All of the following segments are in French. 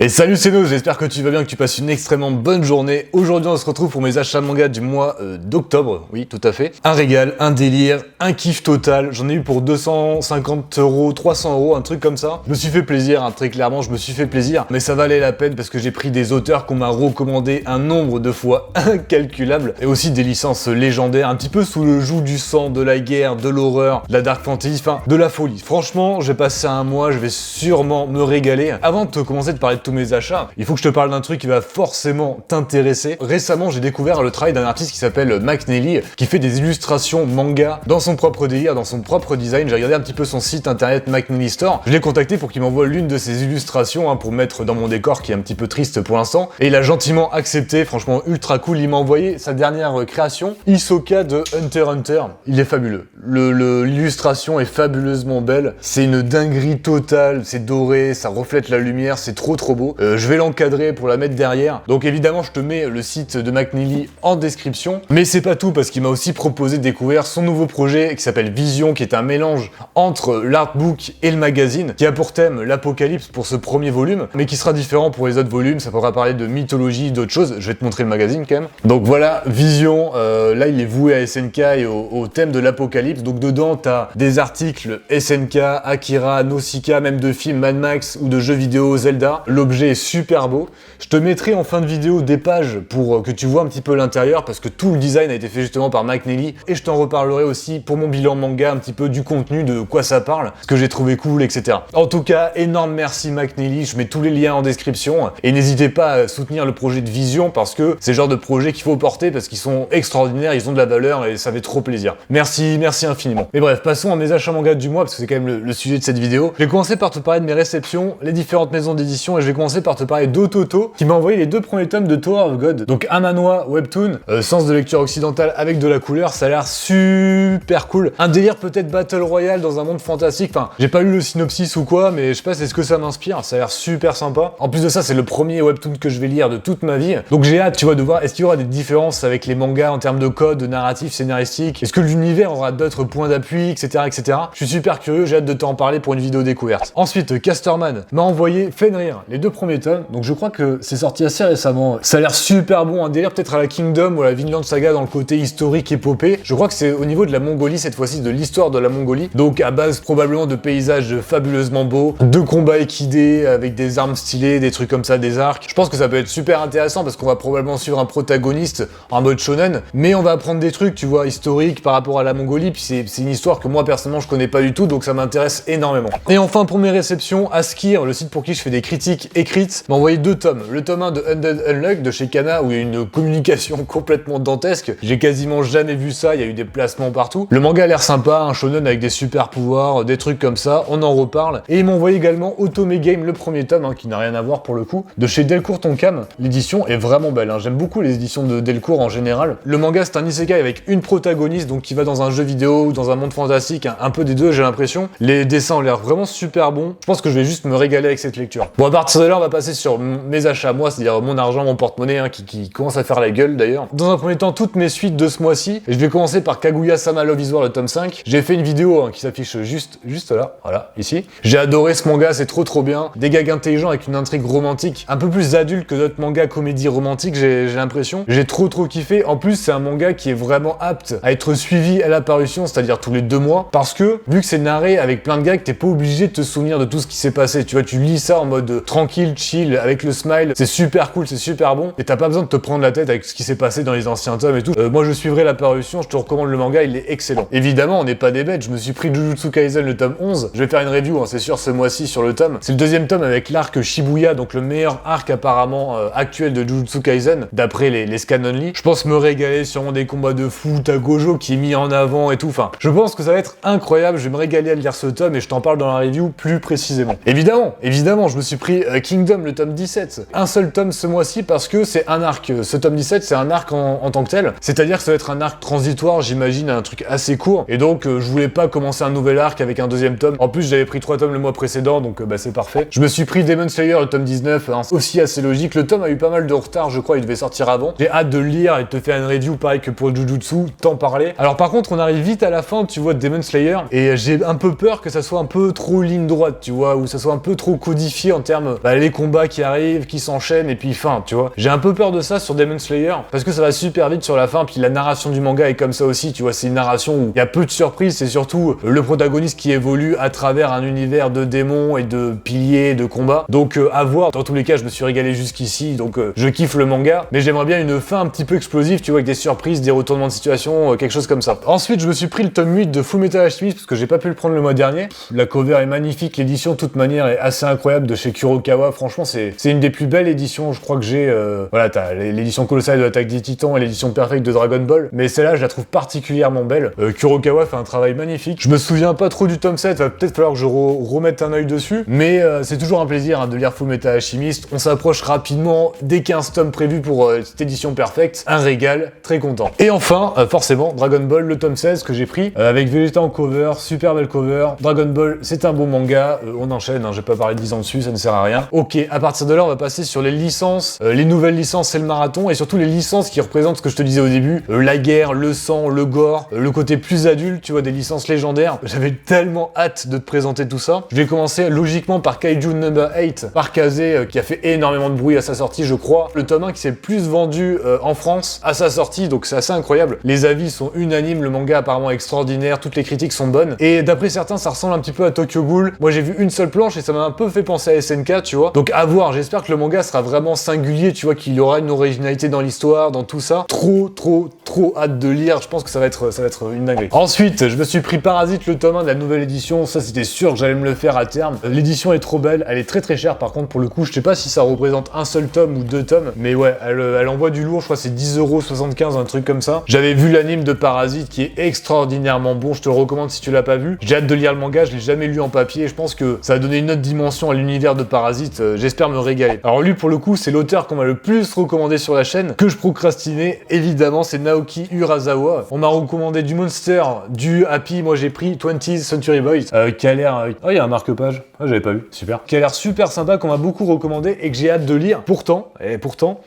Et salut c'est Noz, j'espère que tu vas bien, que tu passes une extrêmement bonne journée. Aujourd'hui on se retrouve pour mes achats manga du mois d'octobre, oui tout à fait. Un régal, un délire, un kiff total, j'en ai eu pour 250 euros, 300 euros, un truc comme ça. Je me suis fait plaisir, hein, très clairement je me suis fait plaisir, mais ça valait la peine parce que j'ai pris des auteurs qu'on m'a recommandé un nombre de fois incalculable, et aussi des licences légendaires, un petit peu sous le joug du sang, de la guerre, de l'horreur, de la dark fantasy, enfin de la folie. Franchement j'ai passé un mois, je vais sûrement me régaler. Avant de commencer de parler de tous mes achats, il faut que je te parle d'un truc qui va forcément t'intéresser. Récemment, j'ai découvert le travail d'un artiste qui s'appelle McNeely, qui fait des illustrations manga dans son propre délire, dans son propre design. J'ai regardé un petit peu son site internet McNeely Store. Je l'ai contacté pour qu'il m'envoie l'une de ses illustrations pour mettre dans mon décor qui est un petit peu triste pour l'instant. Et il a gentiment accepté, franchement ultra cool. Il m'a envoyé sa dernière création, Hisoka de Hunter x Hunter. Il est fabuleux. L'illustration est fabuleusement belle. C'est une dinguerie totale. C'est doré, ça reflète la lumière, c'est trop beau. Je vais l'encadrer pour la mettre derrière. Donc évidemment, je te mets le site de McNeely en description. Mais c'est pas tout, parce qu'il m'a aussi proposé de découvrir son nouveau projet qui s'appelle Vision, qui est un mélange entre l'artbook et le magazine, qui a pour thème l'apocalypse pour ce premier volume, mais qui sera différent pour les autres volumes. Ça pourra parler de mythologie, d'autres choses. Je vais te montrer le magazine quand même. Donc voilà, Vision. Là, il est voué à SNK et au thème de l'apocalypse. Donc dedans, t'as des articles SNK, Akira, Nausicaa, même de films Mad Max ou de jeux vidéo Zelda. L'objet est super beau. Je te mettrai en fin de vidéo des pages pour que tu vois un petit peu l'intérieur, parce que tout le design a été fait justement par McNeely, et je t'en reparlerai aussi pour mon bilan manga, un petit peu du contenu, de quoi ça parle, ce que j'ai trouvé cool, etc. En tout cas, énorme merci McNeely, je mets tous les liens en description, et n'hésitez pas à soutenir le projet de Vision, parce que c'est le genre de projet qu'il faut porter, parce qu'ils sont extraordinaires, ils ont de la valeur, et ça fait trop plaisir. Merci infiniment. Mais bref, passons à mes achats manga du mois, parce que c'est quand même le sujet de cette vidéo. Je vais commencer par te parler de mes réceptions, les différentes maisons d'édition, et je vais commencer par te parler d'Ototo, qui m'a envoyé les deux premiers tomes de Tower of God. Donc un manhwa webtoon, sens de lecture occidentale avec de la couleur, ça a l'air super cool. Un délire peut-être Battle Royale dans un monde fantastique, enfin, j'ai pas lu le synopsis ou quoi, mais je sais pas, c'est ce que ça m'inspire, ça a l'air super sympa. En plus de ça, c'est le premier webtoon que je vais lire de toute ma vie, donc j'ai hâte, tu vois, de voir est-ce qu'il y aura des différences avec les mangas en termes de code, de narratif, scénaristique, est-ce que l'univers aura d'autres points d'appui, etc., etc. Je suis super curieux, j'ai hâte de t'en parler pour une vidéo découverte. Ensuite, Casterman m'a envoyé Fenrir, les deux premiers tomes, donc je crois que c'est sorti assez récemment. Ça a l'air super bon, un délire peut-être à la Kingdom ou à la Vinland Saga dans le côté historique épopée. Je crois que c'est au niveau de la Mongolie cette fois-ci, de l'histoire de la Mongolie, donc à base probablement de paysages fabuleusement beaux, de combats équidés avec des armes stylées, des trucs comme ça, des arcs. Je pense que ça peut être super intéressant parce qu'on va probablement suivre un protagoniste en mode shonen, mais on va apprendre des trucs, tu vois, historiques par rapport à la Mongolie, puis c'est une histoire que moi personnellement je connais pas du tout, donc ça m'intéresse énormément. Et enfin pour mes réceptions, Askir, le site pour qui je fais des critiques écrites, m'a envoyé deux tomes. Le tome 1 de Undead Unluck de chez Kana, où il y a une communication complètement dantesque. J'ai quasiment jamais vu ça, il y a eu des placements partout. Le manga a l'air sympa, un shonen avec des super pouvoirs, des trucs comme ça, on en reparle. Et il m'a envoyé également Otome Game, le premier tome, qui n'a rien à voir pour le coup, de chez Delcourt Tonkam. L'édition est vraiment belle, j'aime beaucoup les éditions de Delcourt en général. Le manga c'est un isekai avec une protagoniste, donc qui va dans un jeu vidéo ou dans un monde fantastique, un peu des deux j'ai l'impression. Les dessins ont l'air vraiment super bons. Je pense que je vais juste me régaler avec cette lecture. Bon, à partir de là, on va passer sur mes achats, moi, c'est-à-dire mon argent, mon porte-monnaie, qui commence à faire la gueule d'ailleurs. Dans un premier temps, toutes mes suites de ce mois-ci, et je vais commencer par Kaguya-sama Love is War, le tome 5. J'ai fait une vidéo qui s'affiche juste là, voilà, ici. J'ai adoré ce manga, c'est trop bien. Des gags intelligents avec une intrigue romantique, un peu plus adulte que d'autres mangas comédie romantique, j'ai l'impression. J'ai trop kiffé. En plus, c'est un manga qui est vraiment apte à être suivi à la parution, c'est-à-dire tous les 2 mois, parce que, vu que c'est narré avec plein de gags, t'es pas obligé de te souvenir de tout ce qui s'est passé. Tu vois, tu lis ça en mode tranquille, chill, avec le smile, c'est super cool, c'est super bon, et t'as pas besoin de te prendre la tête avec ce qui s'est passé dans les anciens tomes et tout. Moi je suivrai la parution, je te recommande le manga, il est excellent. Évidemment, on n'est pas des bêtes, je me suis pris Jujutsu Kaisen le tome 11, je vais faire une review, c'est sûr, ce mois-ci sur le tome. C'est le deuxième tome avec l'arc Shibuya, donc le meilleur arc apparemment actuel de Jujutsu Kaisen, d'après les scans only. Je pense me régaler, sûrement des combats de fou, t'as Gojo qui est mis en avant et tout, enfin, je pense que ça va être incroyable, je vais me régaler à lire ce tome et je t'en parle dans la review plus précisément. Évidemment, je me suis pris Kingdom, le tome 17. Un seul tome ce mois-ci parce que c'est un arc. Ce tome 17, c'est un arc en tant que tel. C'est-à-dire que ça va être un arc transitoire, j'imagine, un truc assez court. Et donc, je voulais pas commencer un nouvel arc avec un deuxième tome. En plus, j'avais pris 3 tomes le mois précédent, donc c'est parfait. Je me suis pris Demon Slayer, le tome 19, aussi assez logique. Le tome a eu pas mal de retard, je crois, il devait sortir avant. J'ai hâte de le lire et de te faire une review, pareil que pour Jujutsu, t'en parler. Alors par contre, on arrive vite à la fin, tu vois, de Demon Slayer, et j'ai un peu peur que ça soit un peu trop ligne droite, tu vois, ou ça soit un peu trop codifié en termes les combats qui arrivent, qui s'enchaînent et puis fin, tu vois. J'ai un peu peur de ça sur Demon Slayer parce que ça va super vite sur la fin, puis la narration du manga est comme ça aussi, tu vois, c'est une narration où il y a peu de surprises, c'est surtout le protagoniste qui évolue à travers un univers de démons et de piliers, de combats. Donc à voir, dans tous les cas, je me suis régalé jusqu'ici, donc je kiffe le manga, mais j'aimerais bien une fin un petit peu explosive, tu vois, avec des surprises, des retournements de situation, quelque chose comme ça. Ensuite, je me suis pris le tome 8 de Fullmetal Alchemist parce que j'ai pas pu le prendre le mois dernier. La cover est magnifique, l'édition de toute manière est assez incroyable de chez Kurokawa, franchement c'est une des plus belles éditions, je crois que j'ai, voilà, t'as l'édition colossale de l'Attaque des Titans et l'édition perfecte de Dragon Ball, mais celle-là je la trouve particulièrement belle. Kurokawa fait un travail magnifique, je me souviens pas trop du tome 7, va peut-être falloir que je remette un œil dessus, mais c'est toujours un plaisir de lire Fullmetal Alchemist, on s'approche rapidement des 15 tomes prévus pour cette édition perfecte, un régal, très content. Et enfin, forcément, Dragon Ball, le tome 16 que j'ai pris, avec Vegeta en cover, super belle cover, Dragon Ball, c'est un bon manga, on enchaîne, hein, je vais pas parler de 10 ans dessus, ça ne sert à rien. Ok, à partir de là, on va passer sur les licences, les nouvelles licences, c'est le marathon, et surtout les licences qui représentent ce que je te disais au début, la guerre, le sang, le gore, le côté plus adulte, tu vois, des licences légendaires. J'avais tellement hâte de te présenter tout ça. Je vais commencer logiquement par Kaiju Number 8, par Kazé, qui a fait énormément de bruit à sa sortie, je crois. Le tome 1 qui s'est le plus vendu en France à sa sortie, donc c'est assez incroyable. Les avis sont unanimes, le manga apparemment extraordinaire, toutes les critiques sont bonnes. Et d'après certains, ça ressemble un petit peu à Tokyo Ghoul. Moi j'ai vu une seule planche et ça m'a un peu fait penser à SNK, tu vois. Donc à voir, j'espère que le manga sera vraiment singulier, tu vois, qu'il aura une originalité dans l'histoire, dans tout ça. Trop hâte de lire, je pense que ça va être une dinguerie. Ensuite, je me suis pris Parasite, le tome 1 de la nouvelle édition, ça c'était sûr que j'allais me le faire à terme. L'édition est trop belle, elle est très chère par contre pour le coup, je sais pas si ça représente un seul tome ou 2 tomes, mais ouais, elle envoie du lourd, je crois que c'est 10,75 €, un truc comme ça. J'avais vu l'anime de Parasite qui est extraordinairement bon, je te le recommande si tu l'as pas vu. J'ai hâte de lire le manga, je l'ai jamais lu en papier, et je pense que ça va donner une autre dimension à l'univers de Parasite, j'espère me régaler. Alors lui pour le coup, c'est l'auteur qu'on m'a le plus recommandé sur la chaîne, que je procrastinais, évidemment, c'est Naoki Urasawa. On m'a recommandé du Monster, du Happy, moi j'ai pris 20th Century Boys, qui a l'air... Oh, il y a un marque-page, ah, j'avais pas vu, super. Qui a l'air super sympa, qu'on m'a beaucoup recommandé et que j'ai hâte de lire. Pourtant,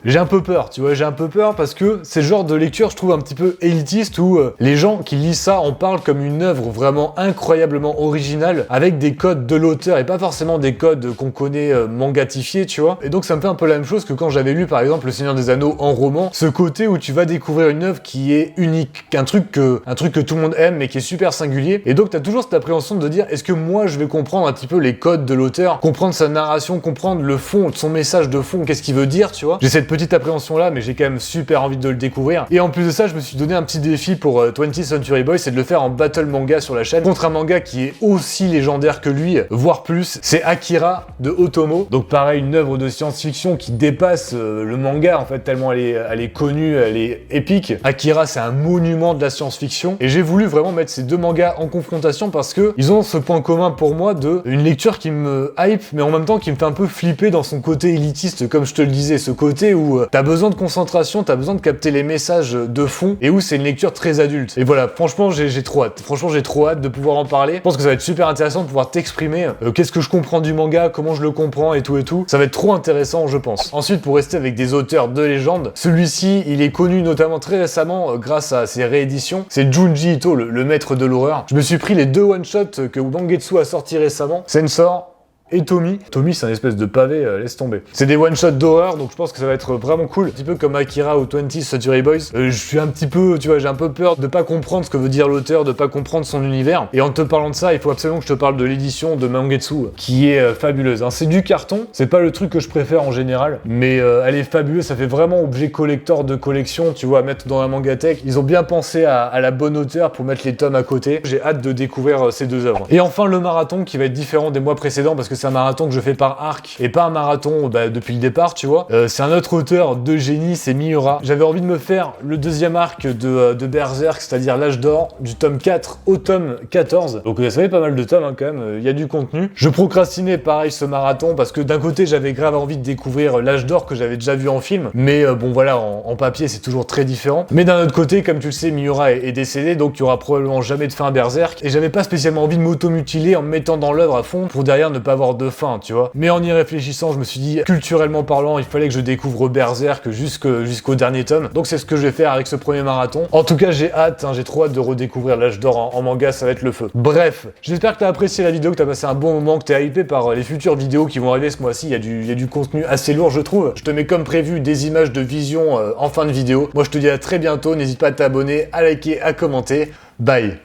j'ai un peu peur, tu vois, j'ai un peu peur parce que c'est le genre de lecture, je trouve, un petit peu élitiste où les gens qui lisent ça en parlent comme une œuvre vraiment incroyablement originale avec des codes de l'auteur et pas forcément des codes qu'on connaît mangatifiés, tu vois. Et donc ça me fait un peu la même chose que quand j'avais lu par exemple Le Seigneur des Anneaux en roman, ce côté où tu vas découvrir une œuvre qui est unique, un truc que tout le monde aime mais qui est super singulier. Et donc t'as toujours cette appréhension de dire est-ce que moi je vais comprendre un petit peu les codes de l'auteur, comprendre sa narration, comprendre le fond, son message de fond, qu'est-ce qu'il veut dire, tu vois. J'ai cette petite appréhension là, mais j'ai quand même super envie de le découvrir. Et en plus de ça, je me suis donné un petit défi pour 20th Century Boys, c'est de le faire en battle manga sur la chaîne, contre un manga qui est aussi légendaire que lui, voire plus. C'est Akira de Otomo. Donc pareil, une œuvre de science-fiction qui dépasse le manga en fait, tellement elle est connue, elle est épique. Akira, c'est un monument de la science-fiction. Et j'ai voulu vraiment mettre ces deux mangas en confrontation parce que ils ont ce point commun pour moi de une lecture qui me hype, mais en même temps qui me fait un peu flipper dans son côté élitiste, comme je te le disais, ce côté où t'as besoin de concentration, t'as besoin de capter les messages de fond, et où c'est une lecture très adulte. Et voilà, franchement, j'ai trop hâte. Franchement, j'ai trop hâte de pouvoir en parler. Je pense que ça va être super intéressant de pouvoir t'exprimer qu'est-ce que je comprends du manga, comment je le comprends et tout. Ça va être trop intéressant, je pense. Ensuite, pour rester avec des auteurs de légende, celui-ci, il est connu notamment très récemment grâce à ses rééditions. C'est Junji Ito, le maître de l'horreur. Je me suis pris les 2 one-shots que Mangetsu a sorti récemment. Sensor et Tommy. Tommy, c'est un espèce de pavé, laisse tomber. C'est des one-shots d'horreur, donc je pense que ça va être vraiment cool. Un petit peu comme Akira ou 20th Century Boys. Je suis un petit peu, tu vois, j'ai un peu peur de pas comprendre ce que veut dire l'auteur, de pas comprendre son univers. Et en te parlant de ça, il faut absolument que je te parle de l'édition de Mangetsu, qui est fabuleuse. Hein. C'est du carton, c'est pas le truc que je préfère en général, mais elle est fabuleuse, ça fait vraiment objet collector de collection, tu vois, à mettre dans la mangatech. Ils ont bien pensé à la bonne hauteur pour mettre les tomes à côté. J'ai hâte de découvrir ces deux œuvres. Et enfin, le marathon, qui va être différent des mois précédents, parce que c'est un marathon que je fais par arc et pas un marathon depuis le départ, tu vois. C'est un autre auteur de génie, c'est Miura. J'avais envie de me faire le deuxième arc de Berserk, c'est-à-dire l'âge d'or, du tome 4 au tome 14. Donc ça fait pas mal de tomes hein, quand même, il y a du contenu. Je procrastinais pareil ce marathon parce que d'un côté j'avais grave envie de découvrir l'âge d'or que j'avais déjà vu en film, mais bon voilà, en papier c'est toujours très différent. Mais d'un autre côté, comme tu le sais, Miura est décédé, donc il y aura probablement jamais de fin à Berserk, et j'avais pas spécialement envie de m'automutiler en me mettant dans l'œuvre à fond pour derrière ne pas avoir mort de faim, tu vois. Mais en y réfléchissant, je me suis dit, culturellement parlant, il fallait que je découvre Berserk jusqu'au dernier tome. Donc c'est ce que je vais faire avec ce premier marathon. En tout cas, j'ai hâte, hein, j'ai trop hâte de redécouvrir l'âge d'or en manga, ça va être le feu. Bref, j'espère que t'as apprécié la vidéo, que t'as passé un bon moment, que t'es hypé par les futures vidéos qui vont arriver ce mois-ci. Il y a du contenu assez lourd, je trouve. Je te mets comme prévu des images de vision en fin de vidéo. Moi, je te dis à très bientôt. N'hésite pas à t'abonner, à liker, à commenter. Bye.